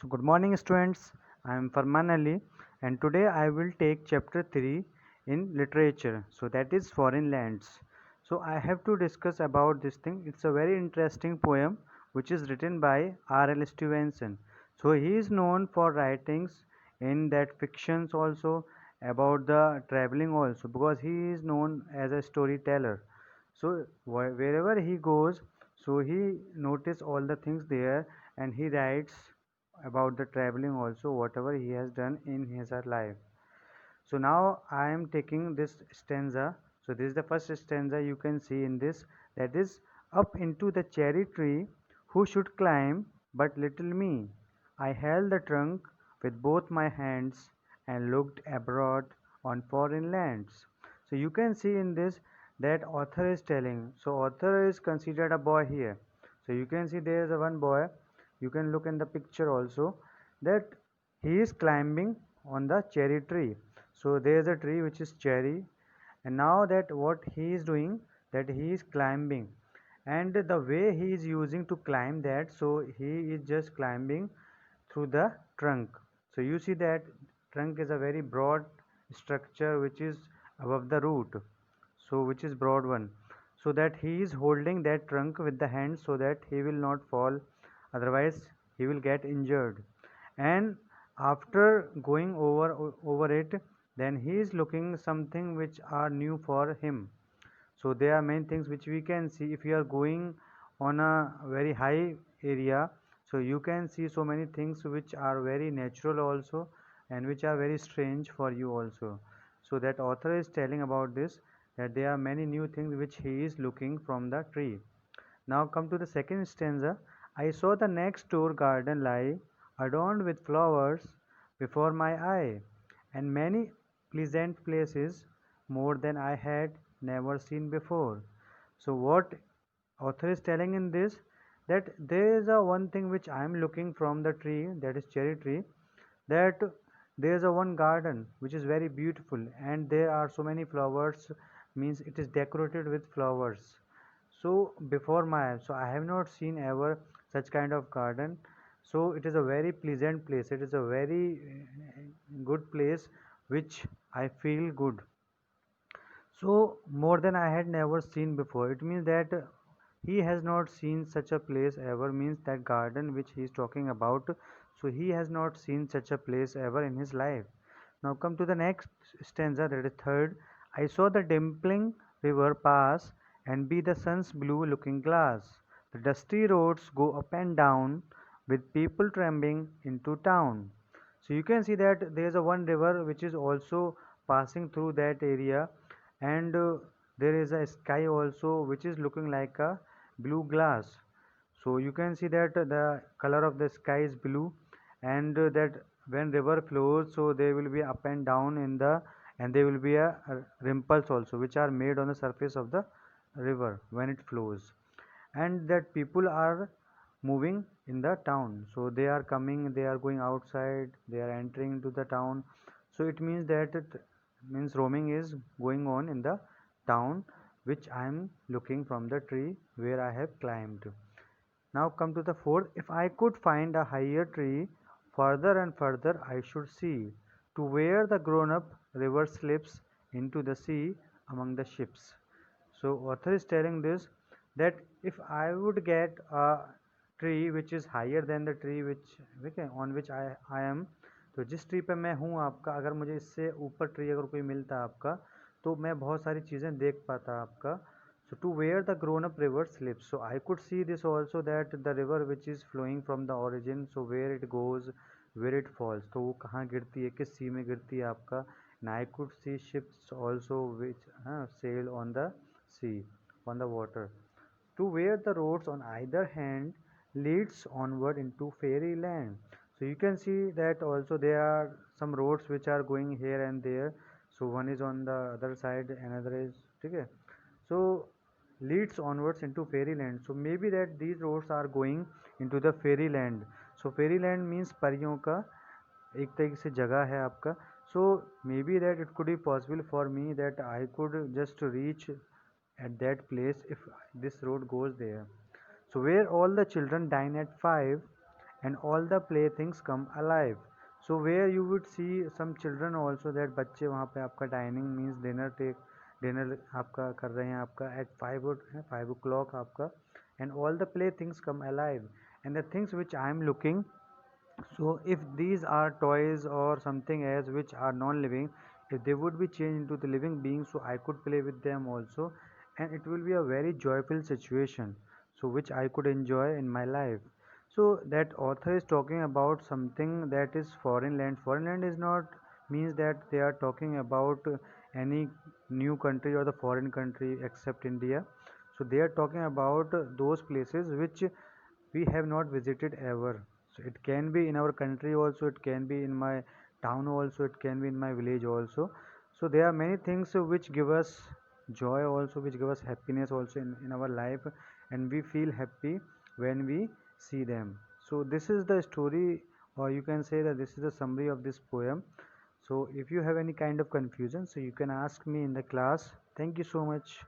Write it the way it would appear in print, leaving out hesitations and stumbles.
So good morning students, I am Farman Ali and today I will take chapter 3 in literature, so that is foreign lands. So I have to discuss about this thing. It's a very interesting poem which is written by R.L. Stevenson. So he is known for writings in that fictions also about the traveling also, because he is known as a storyteller. So wherever he goes, so he notice all the things there and he writes about the traveling also, whatever he has done in his life. So now I am taking this stanza. So this is the first stanza you can see in this, that is, up into the cherry tree who should climb but little me. I held the trunk with both my hands and looked abroad on foreign lands. So you can see in this that author is telling. So author is considered a boy here. So you can see there is a one boy. You can look in the picture also that he is climbing on the cherry tree. So there is a tree which is cherry, and now that what he is doing, that he is climbing, and the way he is using to climb that, so he is just climbing through the trunk. So you see that trunk is a very broad structure which is above the root, so which is broad one, so that he is holding that trunk with the hand so that he will not fall, otherwise he will get injured. And after going over it, then he is looking something which are new for him. So there are many things which we can see if you are going on a very high area. So you can see so many things which are very natural also and which are very strange for you also. So that author is telling about this, that there are many new things which he is looking from the tree. Now come to the second stanza. I saw the next door garden lie, adorned with flowers before my eye, and many pleasant places, more than I had never seen before. So what author is telling in this, that there is a one thing which I am looking from the tree, that is cherry tree, that there is a one garden which is very beautiful and there are so many flowers, means it is decorated with flowers. So before my eyes, so I have not seen ever such kind of garden. So it is a very pleasant place, it is a very good place which I feel good. So more than I had never seen before. It means that he has not seen such a place ever, means that garden which he is talking about. So he has not seen such a place ever in his life. Now come to the next stanza, that is third. I saw the dimpling river pass and be the sun's blue looking glass. The dusty roads go up and down with people tramping into town. So you can see that there is a one river which is also passing through that area, and there is a sky also which is looking like a blue glass. So you can see that the color of the sky is blue, and that when river flows, so there will be up and down in the, and there will be a rimples also which are made on the surface of the river when it flows, and that people are moving in the town. So they are coming, they are going outside, they are entering into the town. So it means that it means roaming is going on in the town which I am looking from the tree where I have climbed. Now come to the fourth. If I could find a higher tree, further and further I should see, to where the grown up river slips into the sea among the ships. So author is telling this, that if I would get a tree which is higher than the tree which, okay, on which I am, तो जिस tree पे मैं हूँ आपका, अगर मुझे इससे ऊपर ट्री अगर कोई मिलता आपका, तो मैं बहुत सारी चीज़ें देख पाता आपका. So to where the grown up river slips. So I could see this also, that the river which is flowing from the origin, so where it goes, where it falls, तो वो कहाँ गिरती है, किस sea में गिरती है आपका. And I could see ships also which sail on the sea, on the water, to where the roads on either hand leads onward into fairyland. So you can see that also there are some roads which are going here and there. So one is on the other side, another is, okay. So leads onwards into fairyland. So maybe that these roads are going into the fairyland. So fairyland means परियों का एक तरीके से जगह है आपका. So maybe that it could be possible for me that I could just reach at that place if this road goes there. So where all the children dine at 5 and all the playthings come alive. So where you would see some children also, that बच्चे वहाँ पे आपका dining means dinner आपका कर रहे हैं आपका at 5 o'clock आपका, and all the playthings come alive, and the things which I am looking, so if these are toys or something else which are non-living, if they would be changed into the living beings, so I could play with them also, and it will be a very joyful situation, so which I could enjoy in my life. So that author is talking about something that is foreign land. Foreign land is not means that they are talking about any new country or the foreign country except India. So they are talking about those places which we have not visited ever. So it can be in our country also, it can be in my town also, it can be in my village also. So there are many things which give us joy also, which give us happiness also in our life, and we feel happy when we see them. So this is the story, or you can say that this is the summary of this poem. So if you have any kind of confusion, so you can ask me in the class. Thank you so much.